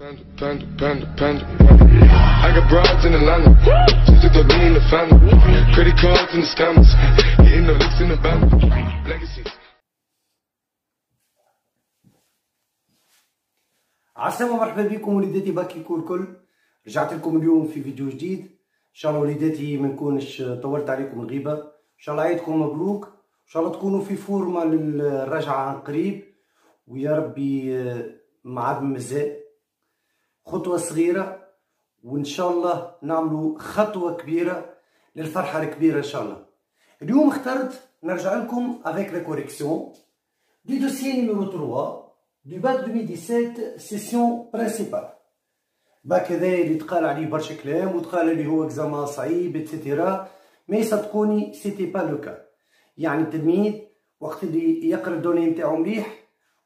Panda. I got broads in Atlanta, just to me in the family. Credit cards and the scammers, hitting the licks in the band. Legacies. عسلامة، مرحبا بكم وليداتي باكيكو الكل. رجعت لكم اليوم في فيديو جديد ان شاء الله. وليداتي ما نكونش طولت عليكم الغيبة، ان شاء الله عيدكم مبروك، ان شاء الله تكونوا في فورمة للرجعة عن قريب، ويا ربي مع مازال خطوة صغيرة، وان شاء الله نعملوا خطوة كبيرة للفرحة الكبيرة ان شاء الله. اليوم اخترت نرجع لكم avec la correction du dossier numéro 3 du bac 2017 session principale. باك هذا اللي تقال عليه برشا كلام وتقال اللي هو اكزامان صعيب اتسيتيرا، مي صدقوني سيتي با لو كا. يعني التلميذ وقت اللي يقرا الدوني نتاعو مليح،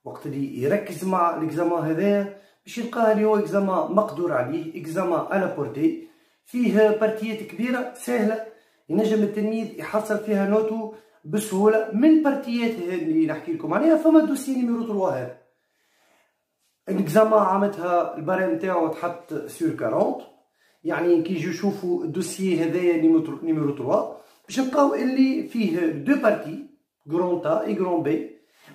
وقت اللي يركز مع الاكزامان هذا باش يلقاه اللي هو اكزامان مقدور عليه، اكزامان على بورتي، فيه بارتيات كبيره سهله ينجم التلميذ يحصل فيها نوتو بسهوله. من بارتيات اللي نحكي لكم عليها فما دوسي نيميرو 3 هذا الاكزامان عملتها البارام نتاعو تحط سور 40، يعني كي يجوا يشوفوا الدوسيي هذايا نيميرو 3 باش نلقاو اللي فيه دو بارتي غران A et grand B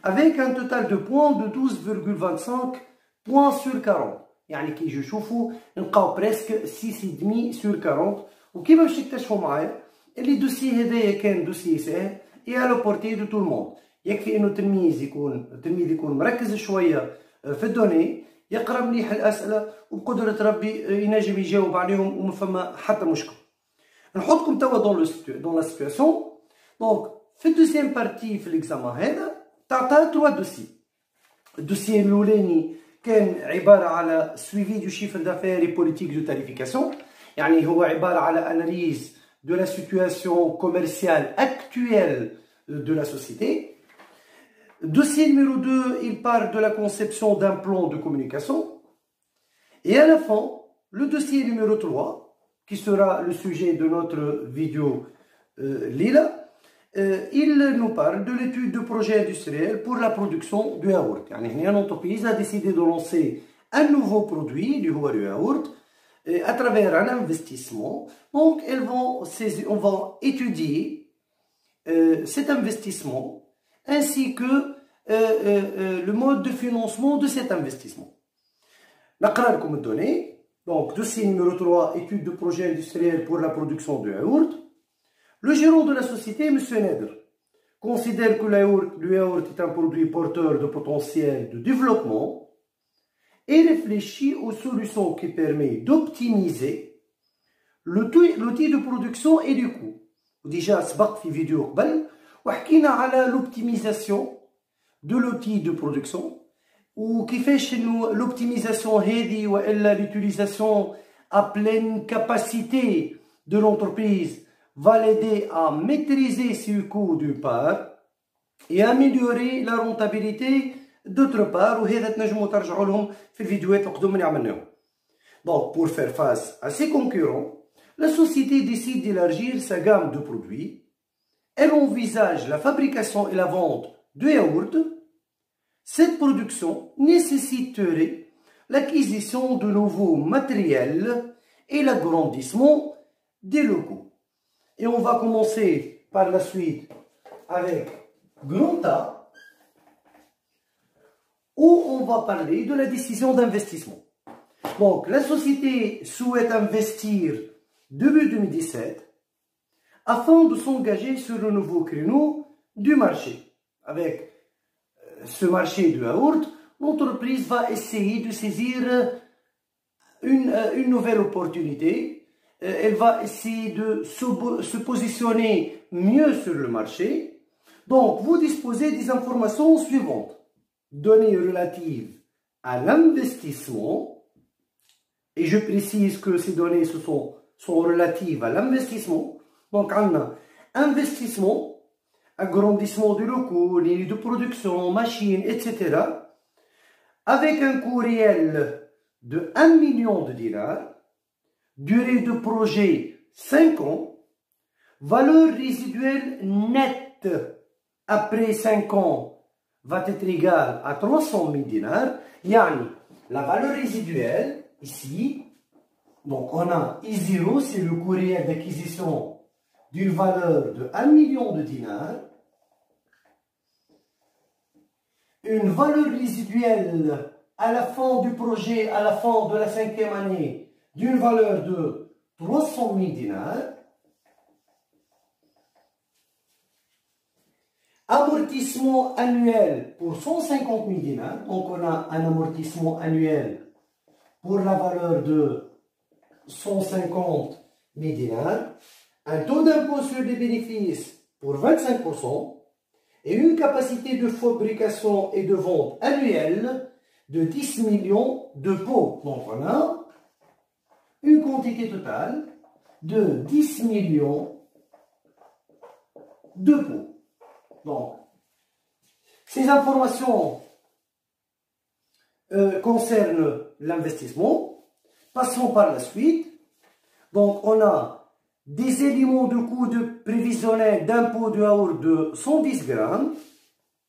avec un total de points de 12,25 points sur 40. يعني كي يجوا يشوفوا نلقاو بريسك 6,5 sur 40. وكيما باش تكتشفوا معايا اللي الدوسيي هذايا كان دوسيي ساهل اي على بورتي دو تو الموند. يكفي انه التلميذ يكون مركز شويه في الدوني، يقرا مليح الاسئله وبقدره ربي ينجم يجاوب عليهم وما فما حتى مشكل. نحطكم توا دون لا سيتواسيون. دونك في الدوزيام بارتي في الاكزامان هذا تعطى 3 دوسي. الدوسي الاولاني كان عباره على سويفي دو شيفر دافير اي بوليتيك دو تاريفيكاسيون، يعني هو عباره على اناليز دو لا سيتواسيون كوميرسيال اكتويل دو لا سوسيتي. Dossier numéro 2, il part de la conception d'un plan de communication. Et à la fin, le dossier numéro 3, qui sera le sujet de notre vidéo Lila, il nous parle de l'étude de projet industriel pour la production du yaourt. Yani, une entreprise a décidé de lancer un nouveau produit, du yaourt, à travers un investissement. Donc, on va étudier cet investissement ainsi que le mode de financement de cet investissement. نقرا لكم الدوني. Donc, dossier numéro 3, étude de projet industriel pour la production de yaourt. Le gérant de la société, M. Neder, considère que le yaourt est un produit porteur de potentiel de développement et réfléchit aux solutions qui permettent d'optimiser l'outil de production et du coût. Déjà, سبق في فيديو قبل وحكينا على l'optimisation de l'outil de production وكيفاش انه l'optimisation هذه والا l'utilisation à pleine capacité de l'entreprise va l'aider à maîtriser ses coûts d'une part et améliorer la rentabilité d'autre part. وهذا تنجموا ترجعوا لهم في الفيديوهات القدم اللي عملناهم. Donc pour faire face à ses concurrents, la société décide d'élargir sa gamme de produits. Elle envisage la fabrication et la vente de yaourt. Cette production nécessiterait l'acquisition de nouveaux matériels et l'agrandissement des locaux. Et on va commencer par la suite avec Grand A, où on va parler de la décision d'investissement. Donc, la société souhaite investir début 2017 afin de s'engager sur le nouveau créneau du marché. Avec ce marché du yaourt, l'entreprise va essayer de saisir une nouvelle opportunité. Elle va essayer de se positionner mieux sur le marché. Donc, vous disposez des informations suivantes. Données relatives à l'investissement. Et je précise que ces données sont relatives à l'investissement. Donc, on a investissement, agrandissement de locaux, lignes de production, machines, etc. Avec un coût réel de 1 million de dinars, durée de projet 5 ans, valeur résiduelle nette après 5 ans va être égale à 300 000 dinars. يعني la valeur résiduelle, ici, donc on a I0, c'est le coût réel d'acquisition d'une valeur de 1 million de dinars. Une valeur résiduelle à la fin du projet, à la fin de la 5e année, d'une valeur de 300 000 dinars. Amortissement annuel pour 150 000 dinars. Donc on a un amortissement annuel pour la valeur de 150 000 dinars. Un taux d'impôt sur les bénéfices pour 25%. Et une capacité de fabrication et de vente annuelle de 10 millions de pots. Donc on a une quantité totale de 10 millions de pots. Donc, ces informations concernent l'investissement. Passons par la suite. Donc on a des éléments de coût de prévisionnel d'impôt de yaourt de 110 grammes.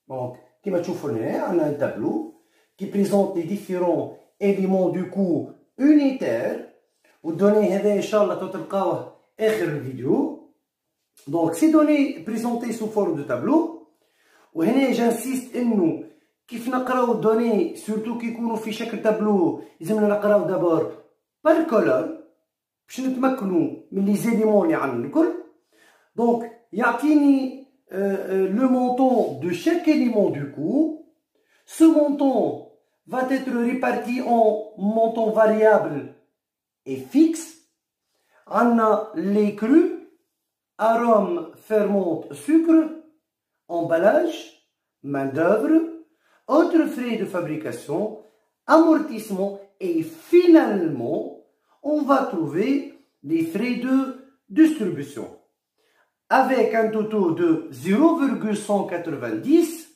Donc, comme vous voyez, on a un tableau qui présente les différents éléments du coût unitaire. Vous donnez هذا إن شاء الله تلقاوه آخر الفيديو. Donc, ces données présentées sous forme de tableau. وهنا j'insiste إنه كيف نقراو الدوني surtout كي يكونوا في شكل تابلو لازمنا نقراو d'abord par colonne. باش نتمكنوا من لي زيليمون اللي عندنا الكل. دونك يعطيني le montant de chaque élément du coût. Ce montant va être réparti en montant variable et fixe. On a les crus, arômes, ferments, sucre, emballage, main d'œuvre, autres frais de fabrication, amortissement et finalement on va trouver les frais de distribution. Avec un taux de 0,190,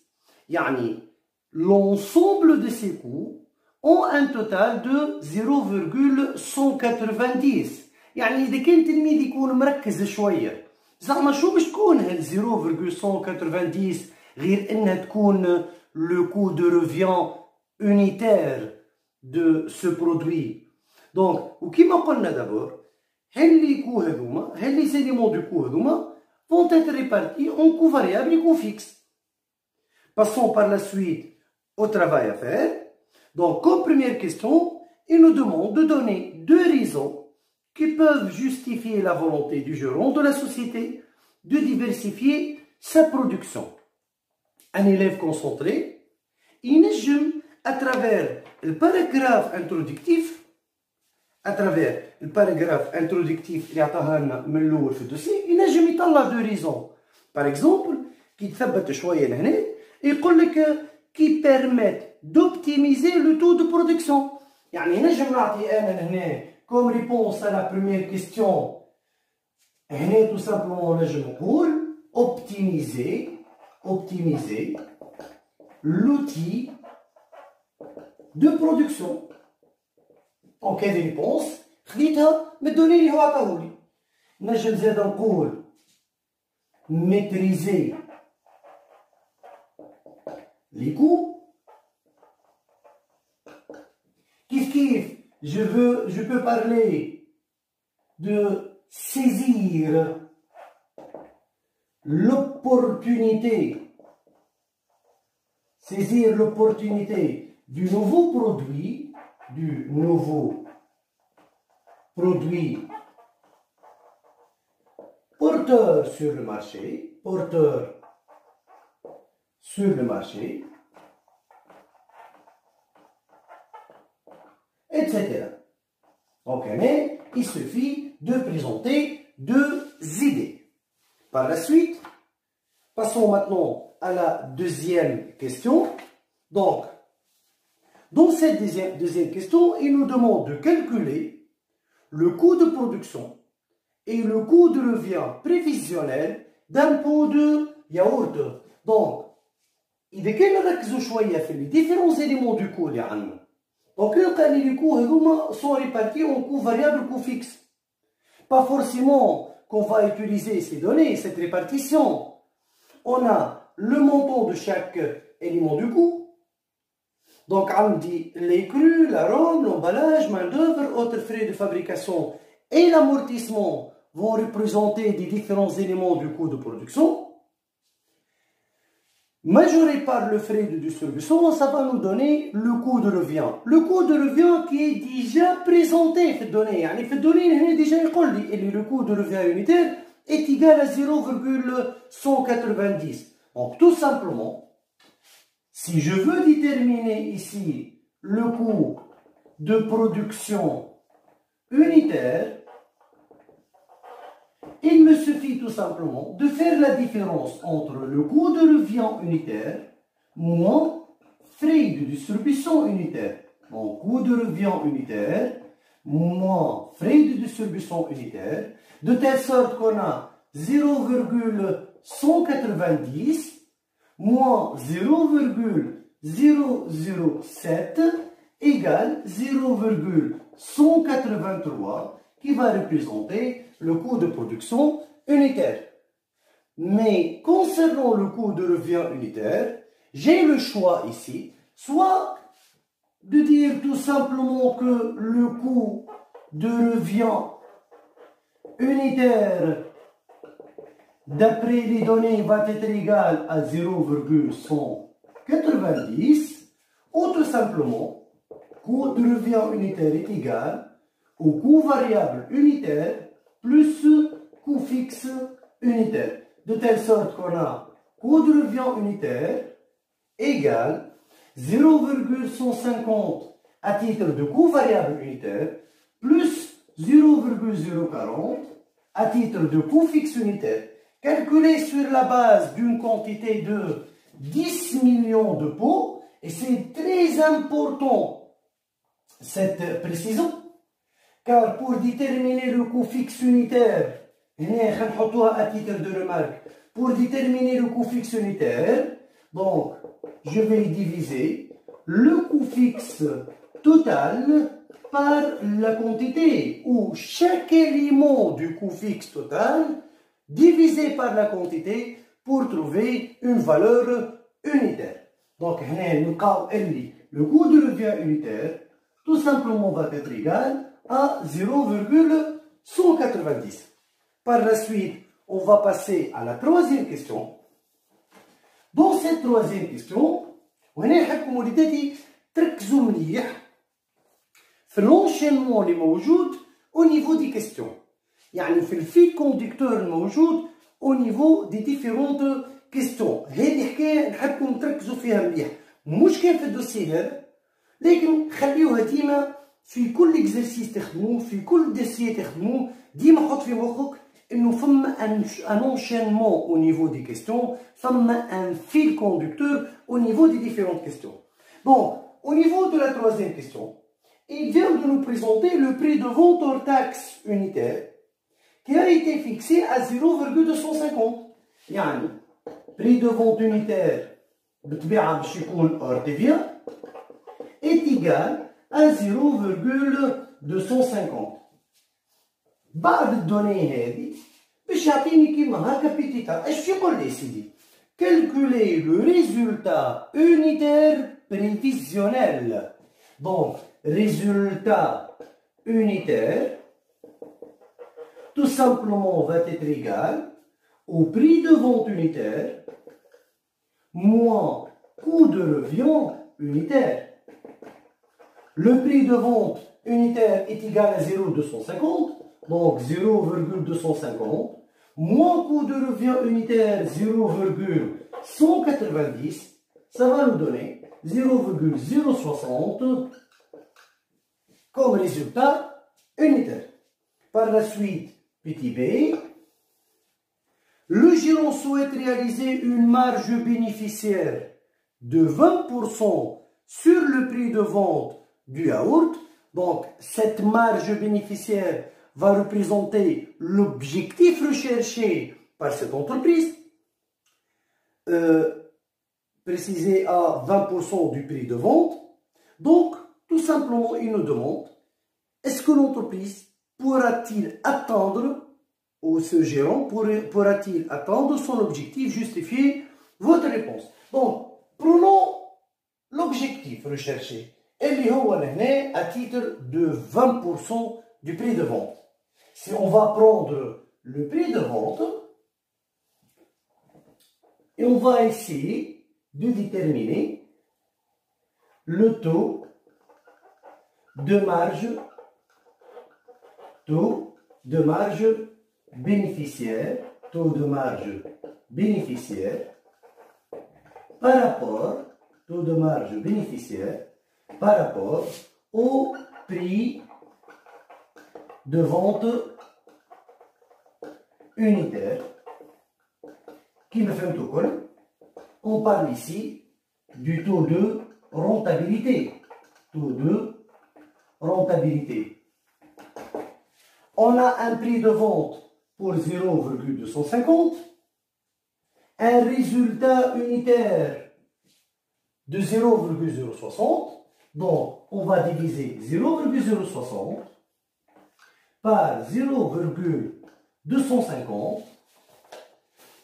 yani l'ensemble de ces coûts ont un total de 0,190. يعني إذا كان التلميذ يكون مركز شوية زعما شو باش تكون هال 0,190 غير انها تكون le coût de revient unitaire de ce produit. Donc, وكما قلنا d'abord, les coûts هذوما, les éléments du coût هذوما vont être répartis en coûts variables et coûts fixes. Passons par la suite au travail à faire. Donc, comme première question, il nous demande de donner deux raisons qui peuvent justifier la volonté du gérant de la société de diversifier sa production. Un élève concentré, il نجم à travers le paragraphe introductif اللي عطاها لنا من الاول في الدوسي ينجم يطلع دو ريزون. باغ اكزومبل كي تثبت شويه لهنا يقول لك كي بيرميت دوبتيميزي لو تو دو برودكسيون. يعني نجم نعطي انا لهنا كوم ريبونس على لا بروميير كيستيون هنا تو سامبلومون نجم نقول optimiser l'outil de production. En cas de réponse خديتها من الدوني اللي هو عطاهولي. نجم زاد نقول maîtriser les coûts. كيف je peux parler de saisir l'opportunité du nouveau produit porteur sur le marché, etc. Donc, il suffit de présenter deux idées. Par la suite, passons maintenant à la deuxième question. Donc, dans cette deuxième question, il nous demande de calculer le coût de production et le coût de revient prévisionnel d'un pot de yaourt. Donc, إذا كان نركزوا شوية في les différents éléments du coût اللي عندنا. Donc, les coûts sont répartis en coûts variables et coûts fixes. Pas forcément qu'on va utiliser ces données, cette répartition. On a le montant de chaque élément du coût. Donc, on dit les crus, l'arôme, l'emballage, main-d'œuvre, autres frais de fabrication et l'amortissement vont représenter des différents éléments du coût de production. Majoré par le frais de distribution, ça va nous donner le coût de revient. Le coût de revient qui est déjà présenté في الدوني. يعني في الدوني هنا déjà يقول لي اللي le coût de revient unitaire est égal à 0,190. Donc tout simplement, si je veux déterminer ici le coût de production unitaire, il me suffit tout simplement de faire la différence entre le coût de revient unitaire moins frais de distribution unitaire. Donc, coût de revient unitaire moins frais de distribution unitaire, de telle sorte qu'on a 0,190 moins 0,007 égale 0,183 qui va représenter le coût de production unitaire. Mais concernant le coût de revient unitaire, j'ai le choix ici, soit de dire tout simplement que le coût de revient unitaire d'après les données va être égal à 0,190, ou tout simplement, coût de revient unitaire est égal au coût variable unitaire plus coût fixe unitaire. De telle sorte qu'on a coût de revient unitaire égale 0,150 à titre de coût variable unitaire plus 0,040 à titre de coût fixe unitaire, calculé sur la base d'une quantité de 10 millions de pots. Et c'est très important cette précision, car pour déterminer le coût fixe unitaire, à titre de remarque, pour déterminer le coût fixe unitaire, donc je vais diviser le coût fixe total par la quantité, ou chaque élément du coût fixe total divisé par la quantité pour trouver une valeur unitaire. Donc, le coût de revient unitaire tout simplement va être égal à 0,190. Par la suite, on va passer à la troisième question. Dans cette troisième question, وهنا نحبكم وليداتي تركزوا مليح في l'enchaînement اللي موجود au niveau des questions. يعني في الفيل كوندكتور الموجود au niveau des différentes questions. هذه حكايه نحبكم تركزوا فيها مليح. مش كان في الدوسي هذا، لكن خليوها ديما في كل اكزرسيس تخدموه، في كل دوسي تخدموه، ديما حط في مخك انه فما un enchaînement au niveau des questions, فما un fil conducteur au niveau des différentes questions. Bon, au niveau de la troisième question, il vient de nous présenter le prix de vente hors taxe unitaire qui a été fixé à 0,250. يعني prix de vente unitaire بطبيعة باش يكون hors TVA est égal à 0,250. بعد الدوني هذه باش يعطيني كيما هكا بيتيتا. اش يقول لي سيدي؟ calculer le résultat unitaire prévisionnel. Donc, résultat unitaire, tout simplement, va être égal au prix de vente unitaire moins coût de revient unitaire. Le prix de vente unitaire est égal à 0,250, donc 0,250, moins coût de revient unitaire 0,190, ça va nous donner 0,060 comme résultat unitaire. Par la suite, petit b, le gérant souhaite réaliser une marge bénéficiaire de 20% sur le prix de vente du yaourt. Donc, cette marge bénéficiaire va représenter l'objectif recherché par cette entreprise, précisé à 20% du prix de vente. Donc, tout simplement, il nous demande, est-ce que l'entreprise pourra-t-il atteindre, ou ce gérant pourra-t-il atteindre son objectif justifié? Votre réponse. Donc, prenons l'objectif recherché. اللي هو هنا à titre de 20% du prix de vente. Si on va prendre le prix de vente et on va essayer de déterminer le taux de marge bénéficiaire, par rapport au prix de vente unitaire. Qui me fait tout cool. On parle ici du taux de rentabilité. On a un prix de vente pour 0,250, un résultat unitaire de 0,060. Donc, on va diviser 0,060 par 0,250,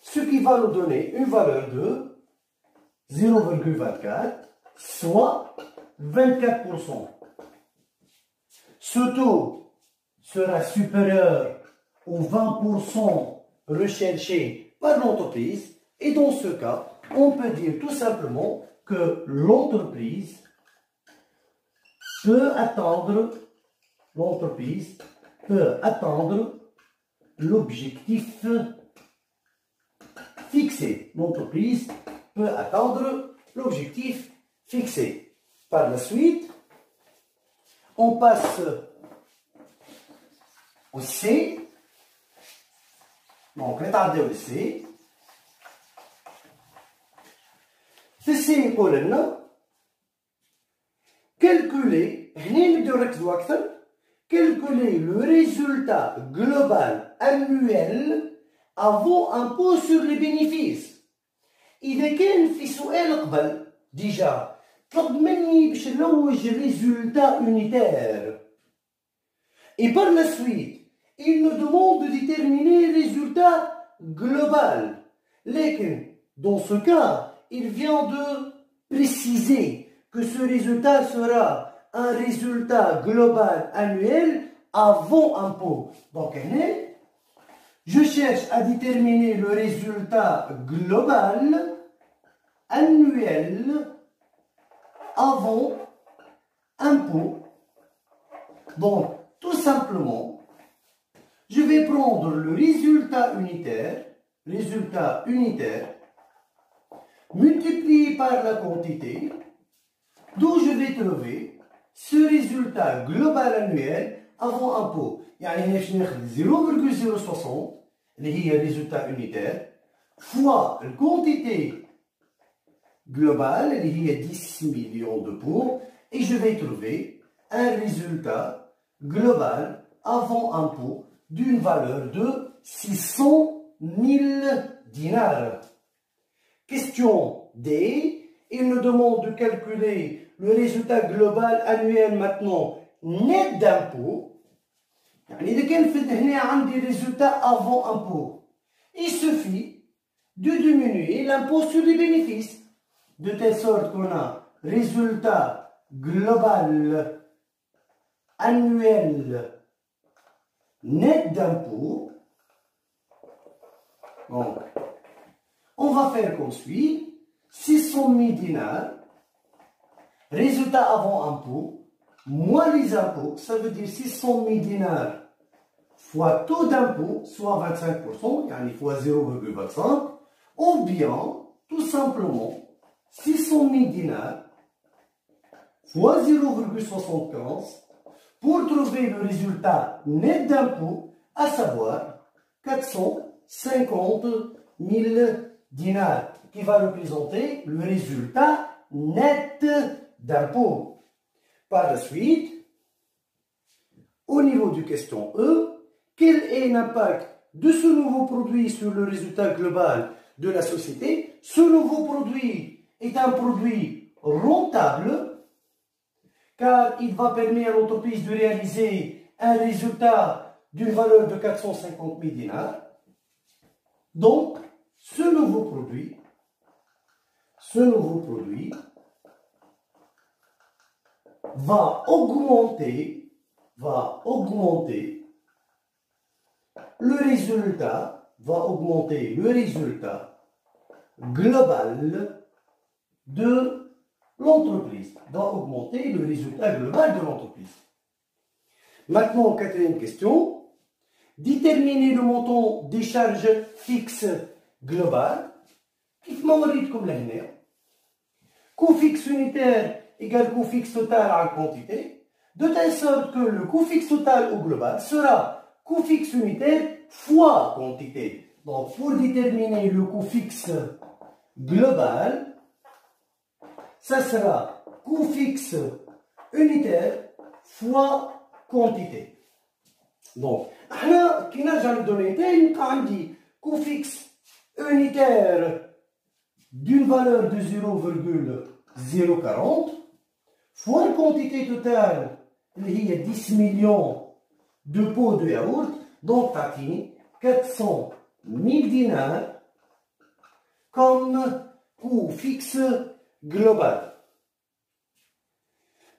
ce qui va nous donner une valeur de 0,24, soit 24%. Ce taux sera supérieur aux 20% recherchés par l'entreprise, et dans ce cas, on peut dire tout simplement que l'entreprise peut atteindre l'objectif fixé. L'entreprise peut atteindre l'objectif fixé. Par la suite, on passe au C. Donc, retardez au C. في C يقول لنا calculer le résultat global annuel avant impôt sur les bénéfices. إذا كان في سؤال قبل ديجا طلب مني باش نلوج résultat unitaire. Et par la suite, il nous demande de déterminer le résultat global. Lequel, dans ce cas, il vient de préciser que ce résultat sera un résultat global annuel avant impôt. Donc, je cherche à déterminer le résultat global annuel avant impôt. Donc, tout simplement, je vais prendre le résultat unitaire multiplié par la quantité, d'où je vais trouver ce résultat global annuel avant impôt. يعني باش ناخذ 0,060 اللي هي résultat unitaire fois la quantité globale اللي هي 10 millions de pots, et je vais trouver un résultat global avant impôt d'une valeur de 600 000 dinars. Question D. Il nous demande de calculer le résultat global annuel maintenant net d'impôt. يعني إذا كان هنا عندي résultat avant impôt, il suffit de diminuer l'impôt sur les bénéfices, de telle sorte qu'on a résultat global annuel net d'impôt. Donc, on va faire comme suit: 600 000 dinars, résultat avant impôt, moins les impôts, ça veut dire 600 000 dinars fois taux d'impôt, soit 25%, yani fois 0,25, ou bien, tout simplement, 600 000 dinars fois 0,75 pour trouver le résultat net d'impôt, à savoir 450 000 dinars, qui va représenter le résultat net d'impôt. Par la suite, au niveau du question E, quel est l'impact de ce nouveau produit sur le résultat global de la société? Ce nouveau produit est un produit rentable, car il va permettre à l'entreprise de réaliser un résultat d'une valeur de 450 000 dinars. Donc, ce nouveau produit va augmenter le résultat global de l'entreprise. Maintenant, quatrième question. Déterminer le montant des charges fixes globales. كيف ما وريتكم لهنا. Coût fixe unitaire égale coût fixe total à la quantité. De telle sorte que le coût fixe total au global sera coût fixe unitaire fois quantité. Donc, pour déterminer le coût fixe global, ça sera coût fixe unitaire fois quantité. Donc, qui نرجع للدوني تاعي نلقى عندي coût fixe unitaire d'une valeur de 0,040 fois la quantité totale qui est 10 millions de pots de yaourt, donc t'as 400 000 dinars comme coût fixe global.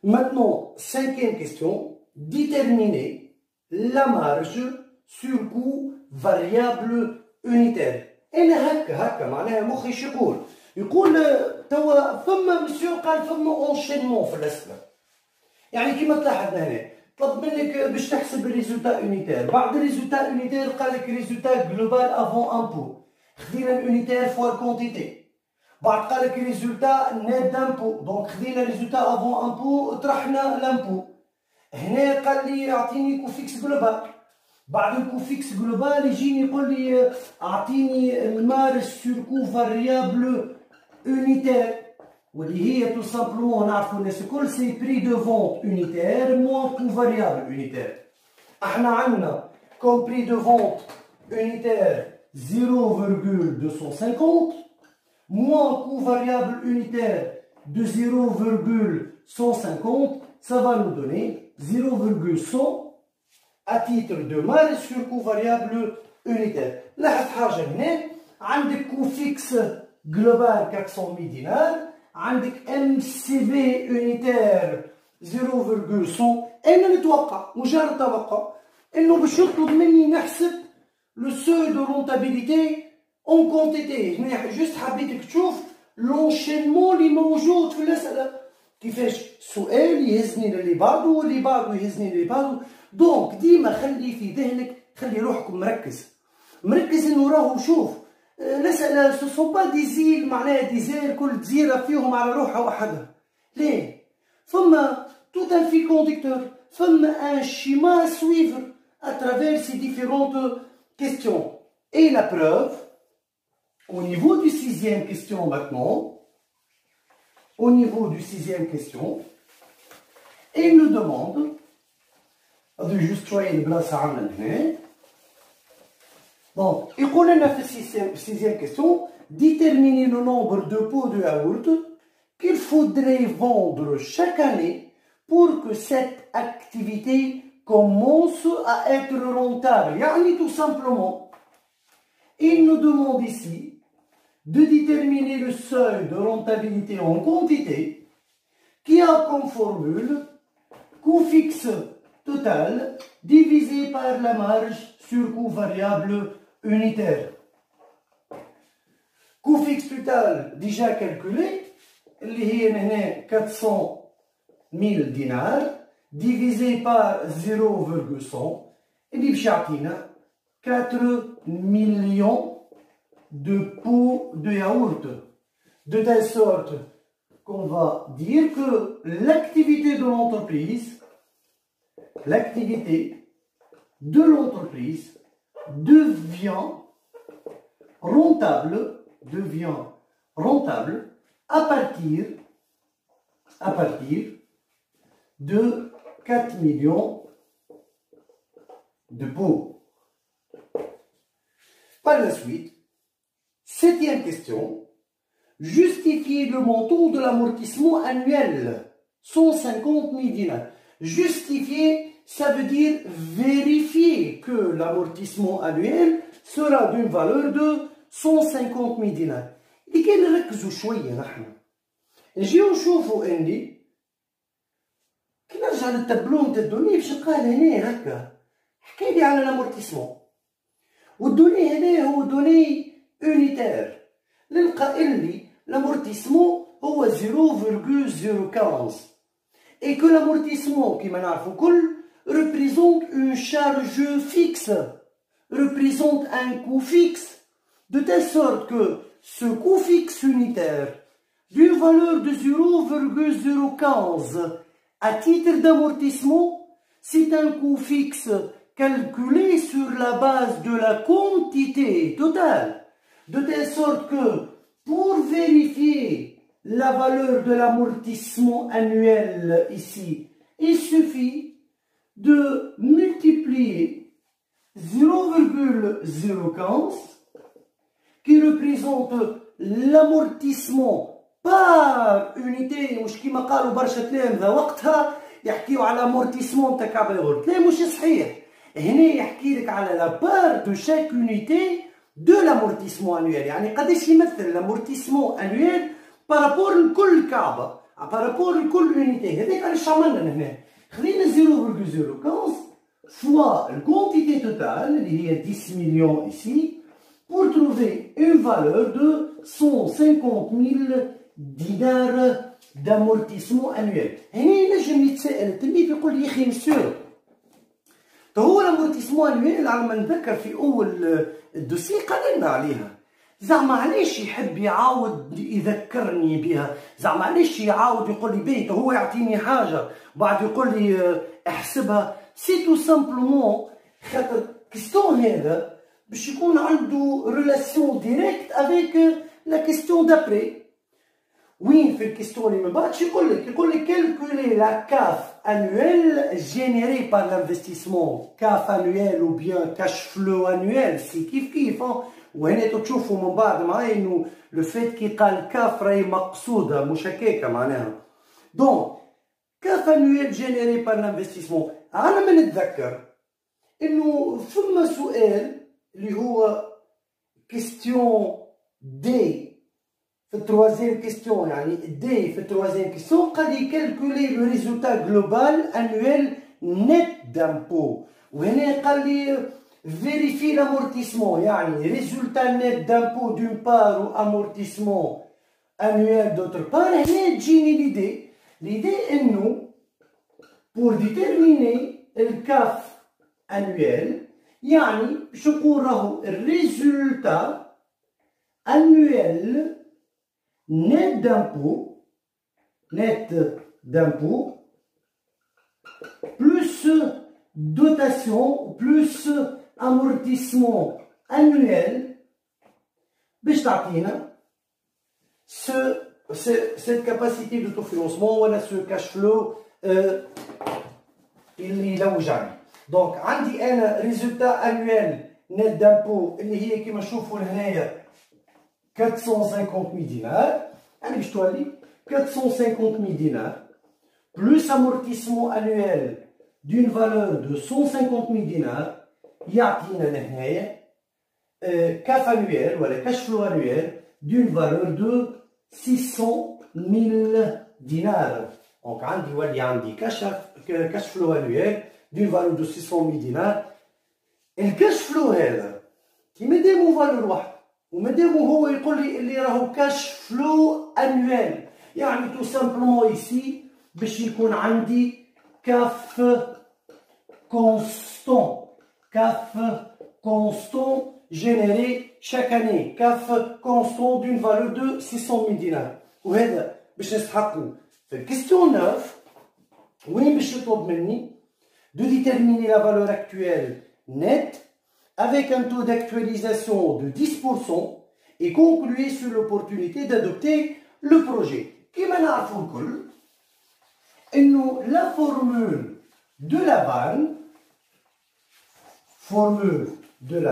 Maintenant, cinquième question, déterminer la marge sur coût variable unitaire. أنا هكا معناها مخي شو يقول توا فما مسيو قال فما اونشينمون في الأسئلة. يعني كيما تلاحظ هنا طلب منك باش تحسب الريزولتا يونيتير، بعد الريزولتا يونيتير قال لك ريزولتا جلوبال افون امبو، خدينا اليونيتير فوا الكونتيتي، بعد قال لك ريزولتا نيت دامبو، دونك خدينا ريزولتا افون امبو طرحنا لامبو. هنا قال لي اعطيني كو فيكس جلوبال، بعد الكو فيكس جلوبال يجيني يقول لي اعطيني المارج سور كو فاريابل unitaire. واللي هي tout simplement نعرفوا الناس الكل سي بري دو فونت unitaire موان كو فاريابل unitaire. احنا عندنا كوم بري دو فونت unitaire 0,250 moins coût variable unitaire de 0,150, ça va nous donner 0,100 à titre de marge sur coût variable unitaire. لاحظ حاجة هنا عندك coût fixe global 400 000 dinars, عندك MCV unitaire 0,100. أنا نتوقع مجرد توقع إنه باش يطلب مني نحسب لو سوي دو رونتابيليتي اون كونتيتي. هنا جوست حبيتك تشوف لونشينمون اللي موجود في الأسئلة، كيفاش سؤال يهزني للي بعده واللي بعده يهزني للي بعده. دونك ديما خلي في ذهنك، خلي روحك مركز انه راهو شوف الأسئلة سو سون با دي زيل معناها ديزير كل جزيرة فيهم على روحها وحدها. ليه؟ فما tout un fil conducteur, فما un schéma à suivre à travers ces différentes questions. Et la preuve, au niveau du sixième question maintenant, au niveau du sixième question, il nous demande de juste choisir une place à amener. Donc, il connaît la sixième question, déterminer le nombre de pots de yaourt qu'il faudrait vendre chaque année pour que cette activité commence à être rentable. Yani tout simplement, il nous demande ici de déterminer le seuil de rentabilité en quantité qui a comme formule coût fixe total divisé par la marge sur coût variable unitaire. Coût fixe total déjà calculé, اللي هي هنا 400 000 dinars divisé par 0,100 اللي باش يعطينا 4 millions de pots de yaourt. De telle sorte qu'on va dire que l'activité de l'entreprise devient rentable à partir de 4 millions de pots. Par la suite, septième question, justifier le montant de l'amortissement annuel, 150 000 dinars. Justifier, ça veut dire vérifier que l'amortissement annuel sera d'une valeur de 150 000 dinars. لكي نركزوا شوية نحن نجيو نشوفوا اني كي نرجع للتابلو نتاع الدوني باش نلقاه هنا هكا حكايلي على الامورتيسمون، والدوني هنا هو دوني اونيتير نلقى اللي l'amortissement هو 0,015 et que l'amortissement كيما نعرفو كل représente une charge fixe, représente un coût fixe, de telle sorte que ce coût fixe unitaire d'une valeur de 0,015 à titre d'amortissement, c'est un coût fixe calculé sur la base de la quantité totale, de telle sorte que pour vérifier la valeur de l'amortissement annuel ici, il suffit de multiplier 0,015 qui représente l'amortissement par unité. مش كيما قالوا برشا تلامذة وقتها يحكيو على amortissement تاع كعب الغرب، لا مش صحيح. هنا يحكي لك على la part de chaque unité de l'amortissement annuel، يعني قداش يمثل l'amortissement annuel بارابور لكل كعبة، بارابور لكل unité. هذاك علاش عملنا هنا خذينا 0,015 fois la quantité totale اللي هي 10 millions ici pour trouver une valeur de 150 000 dinars d'amortissement annuel. هنا ينجم يتساءل التلميذ يقول لي يا اخي مسيو هو الامورتيسمون انويل على ما نتذكر في اول الدوسي قال لنا عليها، زعما علاش يحب يعاود يذكرني بها، زعما علاش يعاود يقول لي بيت هو يعطيني حاجه بعد يقول لي احسبها. سي تو سامبلومون خاطر كيستون هذا باش يكون عنده ريلاسيون ديريكت افيك لا كيستيون دابري. وين في الكيستيون اللي من بعد يقول لك كالكولي لا كاف annuel généré par l'investissement CAF annuel ou bien cash flow annuel سي كيف وهنا تشوفوا من بعد معايا انه لو فيت كي قال كاف راهي مقصوده مش هكاكا معناها. دونك كاف annuel généré par l'investissement على ما نتذكر انه ثم سؤال اللي هو كيستيون دي في التروازيام كيستيون، يعني دي في التروازيام كيستيون قال لي كالكولي لو ريزولتا جلوبال انويل نت دامبو، وهنا قال لي فيريفي لامورتيسمون يعني ريزولتا نت دامبو دون بار و امورتيسمون انويل دوتر بار. هنا تجيني ليدي انه بور ديتيرميني الكاف انويل يعني باش نقول راهو الريزولتا انويل net d'impôt plus dotation plus amortissement annuel باش تعطينا cette capacité d'autofinancement ولا ce cash flow اللي يلوجعني. دونك عندي انا ريزولتا انويل net d'impôt اللي هي كيما نشوفوا هنايا 450 000 dinars, يعني باش تولي 450 000 dinars plus amortissement annuel d'une valeur de 150 000 dinars يعطينا لهنايا CAF annuel ولا cash flow annuel d'une valeur de 600 000 dinars. Donc عندي يولي عندي cash flow annuel d'une valeur de 600 000 dinars. الكاش فلو هذا كي مادامو فالور واحد ومادامو هو يقول لي اللي راهو كاش فلو انويل، يعني تو سامبلومون ايسي باش يكون عندي كاف كونستون جينيري شاك اني، كاف كونستون دون فالور دو 600 000 دينار. وهذا باش نستحقو في الكيستيون 9 وين باش يطلب مني de déterminer la valeur actuelle nette avec un taux d'actualisation de 10% et concluer sur l'opportunité d'adopter le projet. كما نعرفوا الكل انه la formule de la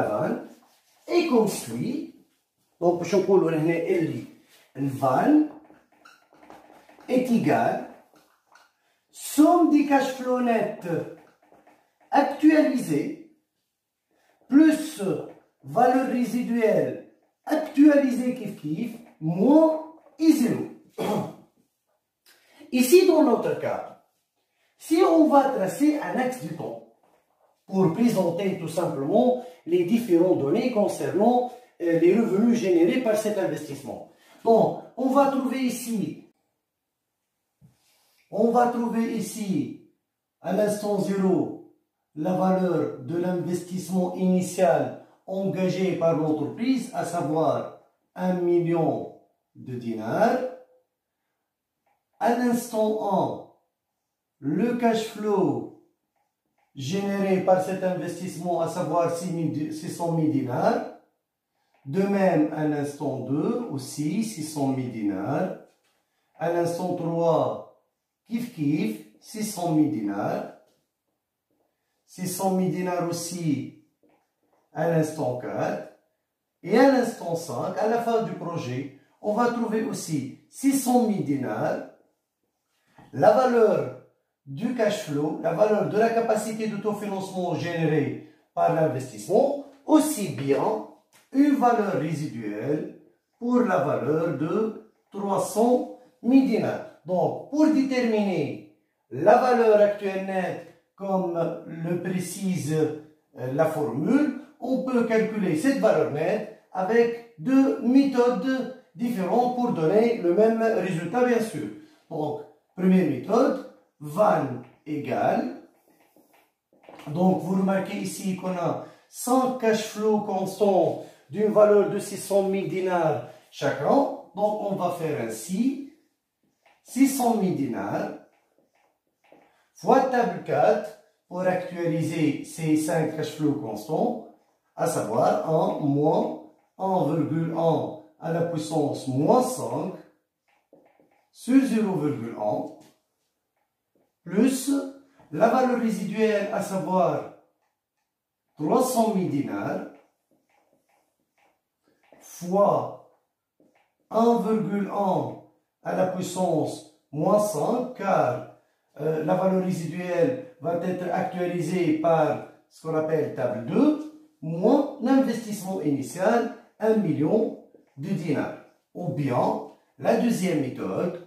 vanne est comme suit. Donc باش نقولوا هنا اللي الفان est égale somme des cash flow net actualisé plus valeur résiduelle actualisée kif moins I0. Ici dans notre cas, Si on va tracer un axe du temps pour présenter tout simplement les différentes données concernant les revenus générés par cet investissement. Donc, on va trouver ici à l'instant 0 la valeur de l'investissement initial engagé par l'entreprise, à savoir 1 million de dinars. À l'instant 1, le cash flow généré par cet investissement, à savoir 600 000 dinars. De même, à l'instant 2, aussi 600 000 dinars. À l'instant 3, kiff, 600 000 dinars. 600 000 dinars aussi à l'instant 4. Et à l'instant 5, à la fin du projet, on va trouver aussi 600 000 dinars. La valeur du cash flow, la valeur de la capacité d'autofinancement générée par l'investissement, aussi bien une valeur résiduelle pour la valeur de 300 000 dinars. Donc, pour déterminer la valeur actuelle nette, comme le précise la formule, on peut calculer cette valeur nette avec deux méthodes différentes pour donner le même résultat, bien sûr. Donc, première méthode, van égale. Donc, vous remarquez ici qu'on a 100 cash flow constants d'une valeur de 600 000 dinars chacun. Donc, on va faire ainsi 600 000 dinars fois table 4 pour actualiser ces 5 cash flow constants, à savoir 1 moins 1,1 à la puissance moins 5 sur 0,1 plus la valeur résiduelle, à savoir 300 000 dinars fois 1,1 à la puissance moins 5, car la valeur résiduelle va être actualisée par ce qu'on appelle table 2, moins l'investissement initial, 1 million de dinars. Ou bien, la deuxième méthode,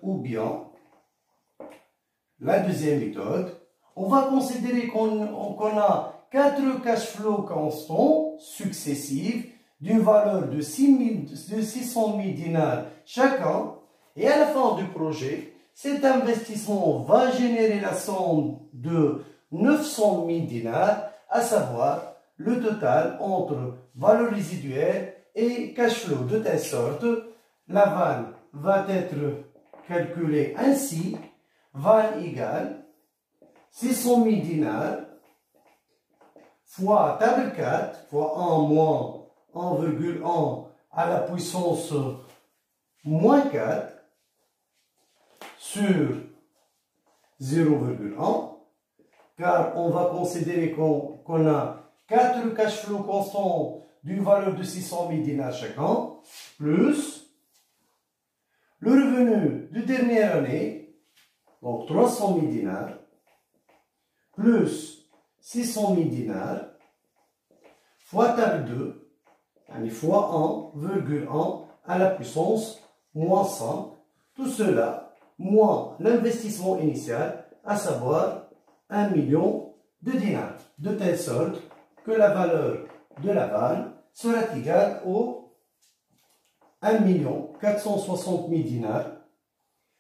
on va considérer qu'on a 4 cash flows constants successifs d'une valeur de 600 000 dinars chacun, et à la fin du projet, cet investissement va générer la somme de 900 000 dinars, à savoir le total entre valeur résiduelle et cash flow, de telle sorte la vanne va être calculée ainsi: vanne égale 600 000 dinars fois table 4 fois 1 moins 1,1 à la puissance moins 4 sur 0,1, car on va considérer qu'on a 4 cash flow constants d'une valeur de 600 000 dinars chacun, plus le revenu de dernière année, donc 300 000 dinars, plus 600 000 dinars, fois table 2, fois 1,1 à la puissance moins 5, tout cela moins l'investissement initial, à savoir 1 million de dinars, de telle sorte que la valeur de la vanne sera égale au 1 460 000 dinars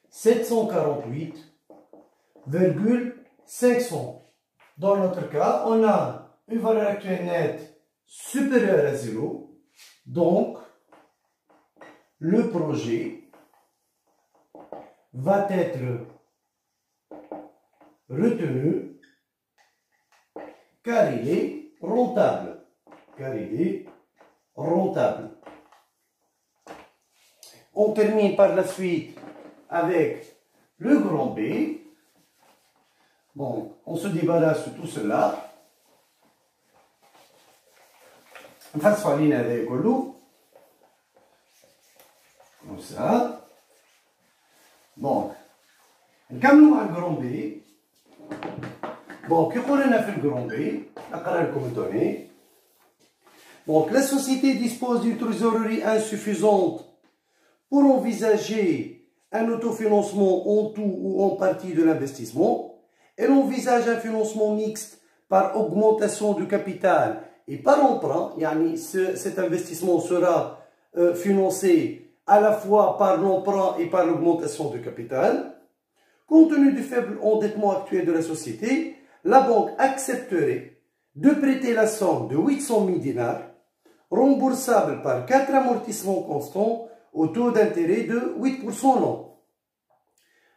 748,500. Dans notre cas, on a une valeur actuelle nette supérieure à 0, donc le projet va être retenu car il est rentable. On termine par la suite avec le grand B. Bon, on se débarrasse de tout cela. نفصل لينا هذا كله comme ça. Donc, نكملوا مع الجرون بي. Bon, كيقول لنا في الجرون بي، نقرا لكم الدوني. Donc, la société dispose d'une trésorerie insuffisante pour envisager un autofinancement en tout ou en partie de l'investissement. Elle envisage un financement mixte par augmentation du capital et par emprunt. Yani cet investissement sera financé à la fois par l'emprunt et par l'augmentation du capital. Compte tenu du faible endettement actuel de la société, la banque accepterait de prêter la somme de 800 000 dinars, remboursable par 4 amortissements constants au taux d'intérêt de 8% l'an.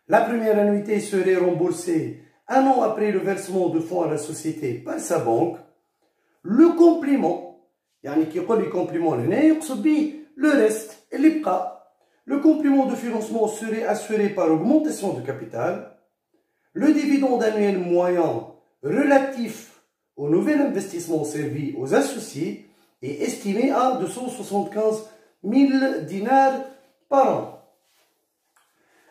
La première annuité serait remboursée un an après le versement de fonds à la société par sa banque. Le complément, يعني كي يقول لي complément هنا يقصد به le reste اللي بقى. Le complément de financement serait assuré par augmentation de capital. Le dividende annuel moyen relatif au nouvel investissement servi aux associés est estimé à 275 000 dinars par an.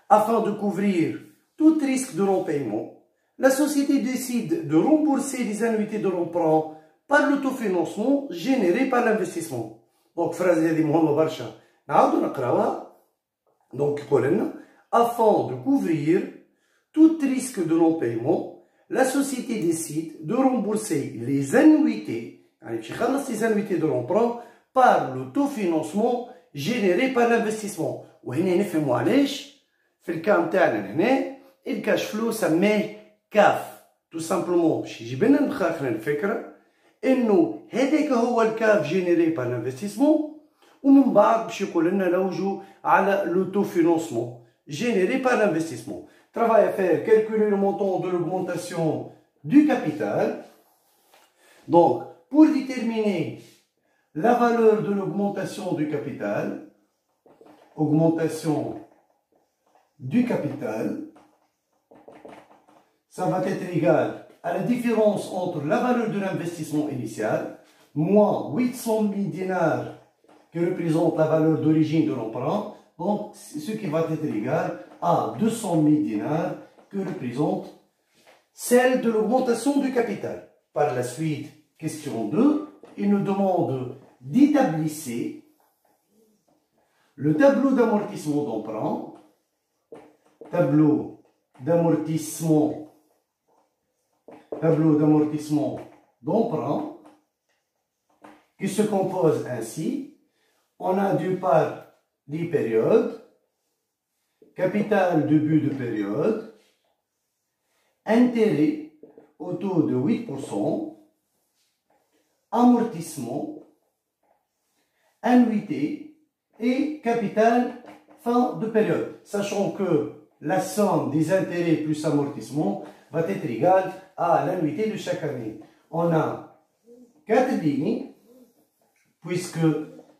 Afin de couvrir tout risque de non-paiement, la société décide de rembourser les annuités de l'emprunt par l'autofinancement généré par l'investissement. Donc, phrase هذه مهمة برشا. نعاودو نقراوها. Donc, afin de couvrir tout risque de non-paiement, la société décide de rembourser les annuités, les annuités de l'emprunt par l'autofinancement généré par l'investissement. وهنا نفهموا علاش في الكام تاعنا هنا الكاش فلو سماه كاف. tout simplement باش يجيب لنا نخاخنا الفكرة انه هذاك هو الكاف جينيري بار l'investissement ومن بعد باش يقول لنا لوجوا على l'autofinancement généré par l'investissement. Travail à faire, calculer le montant de l'augmentation du capital. Donc, pour déterminer la valeur de l'augmentation du capital, augmentation du capital, ça va être égal à la différence entre la valeur de l'investissement initial, moins 800 000 dinars qui représente la valeur d'origine de l'emprunt, donc ce qui va être égal à 200 000 dinars que représente celle de l'augmentation du capital. Par la suite, question 2, il nous demande d'établir le tableau d'amortissement d'emprunt, tableau d'amortissement d'emprunt, qui se compose ainsi. On a d'une part les périodes, capital début de période, intérêt au taux de 8%, amortissement, annuité et capital fin de période. Sachant que la somme des intérêts plus amortissement va être égale à l'annuité de chaque année. On a 4 lignes, puisque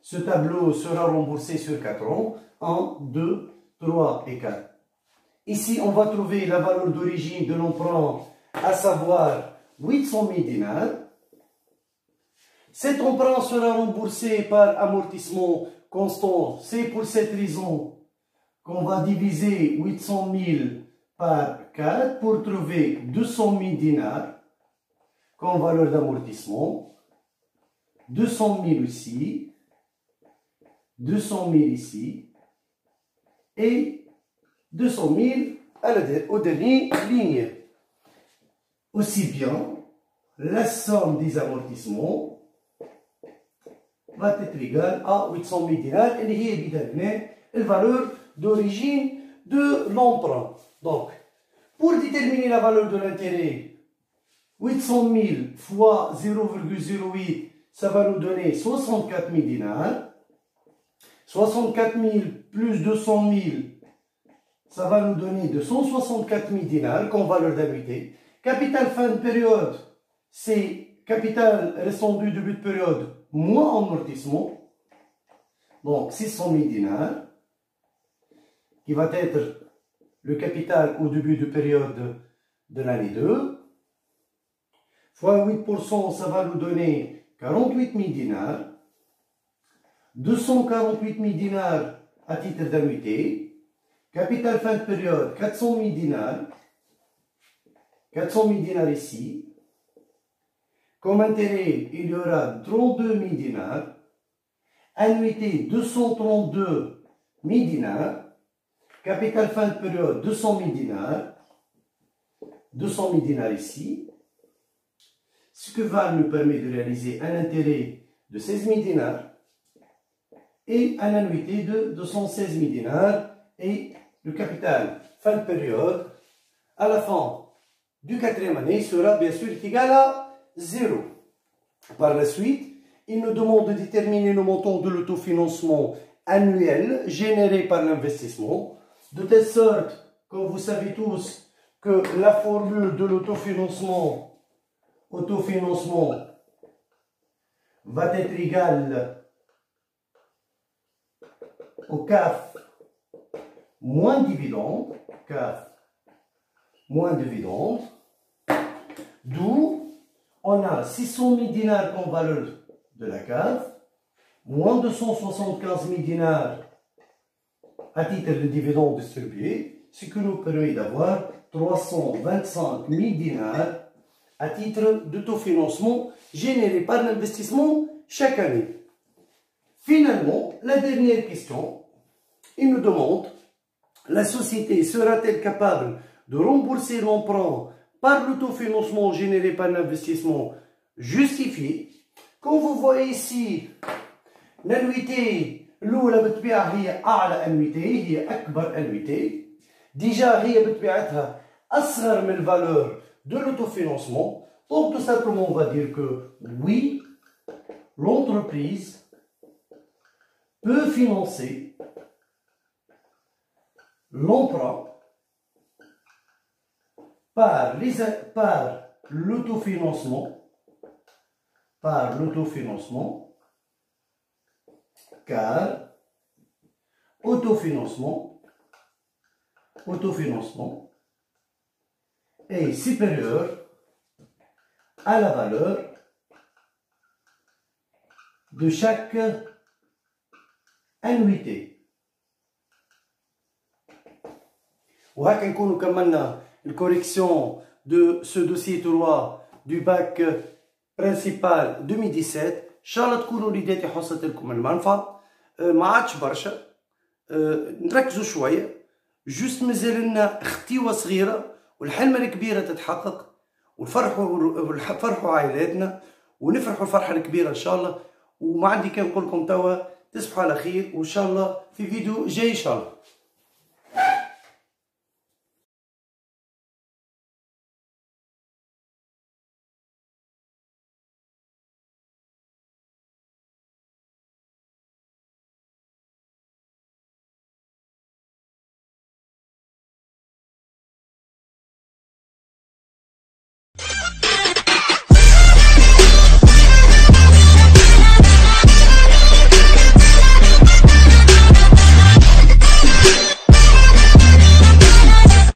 ce tableau sera remboursé sur 4 ans, 1, 2, 3 et 4. Ici, on va trouver la valeur d'origine de l'emprunt, à savoir 800 000 dinars. Cet emprunt sera remboursé par amortissement constant. C'est pour cette raison qu'on va diviser 800 000 par 4 pour trouver 200 000 dinars comme valeur d'amortissement. 200 000 ici. 200 000 ici et 200 000 au dernier ligne. Aussi bien, la somme des amortissements va être égale à 800 000 dinars et هي évidemment la valeur d'origine de l'emprunt. Donc, pour déterminer la valeur de l'intérêt, 800 000 fois 0,08, ça va nous donner 64 000 dinars. 64 000 plus 200 000, ça va nous donner 264 000 dinars comme valeur d'annuité. Capital fin de période, c'est capital restant du début de période moins amortissement. Donc 600 000 dinars, qui va être le capital au début de période de l'année 2. Fois 8%, ça va nous donner 48 000 dinars. 248 000 dinars à titre d'annuité. Capital fin de période, 400 000 dinars. 400 000 dinars ici. Comme intérêt, il y aura 32 000 dinars. Annuité, 232 000 dinars. Capital fin de période, 200 000 dinars. 200 000 dinars ici, ce que va nous permet de réaliser un intérêt de 16 000 dinars et un annuité de 216 000 dinars et le capital fin de période à la fin du 4e année sera bien sûr égal à 0. Par la suite, il nous demande de déterminer le montant de l'autofinancement annuel généré par l'investissement, de telle sorte que vous savez tous que la formule de l'autofinancement va être égale au CAF moins dividende, d'où on a 600 000 dinars comme valeur de la CAF, moins 275 000 dinars à titre de dividende distribué, ce qui nous permet d'avoir 325 000 dinars à titre d'autofinancement généré par l'investissement chaque année. Finalement, la dernière question, il nous demande: la société sera-t-elle capable de rembourser l'emprunt par l'autofinancement généré par l'investissement justifié? Comme vous voyez ici, l'annuité الأولى بالطبيعة هي أعلى أنويتي، هي أكبر أنويتي. Déjà هي بطبيعتها أصغر من الفالور de l'autofinancement. Donc tout simplement on va dire que oui, l'entreprise peut financer l'emprunt par l'autofinancement, car autofinancement est supérieur à la valeur de chaque annuité. وهكا نكونوا كملنا الكوريكسيون de ce dossier 3 du bac principal 2017. ان شاء الله تكونوا وليداتي حصلت لكم المنفعه. ما عادش برشا، نركزوا شويه، جوست مازال لنا اختيوه صغيره والحلمه الكبيره تتحقق، ونفرحوا عائلاتنا ونفرحوا الفرحه الكبيره ان شاء الله. وما عندي كان نقول لكم توا تصبحوا على خير، وان شاء الله في فيديو جاي ان شاء الله.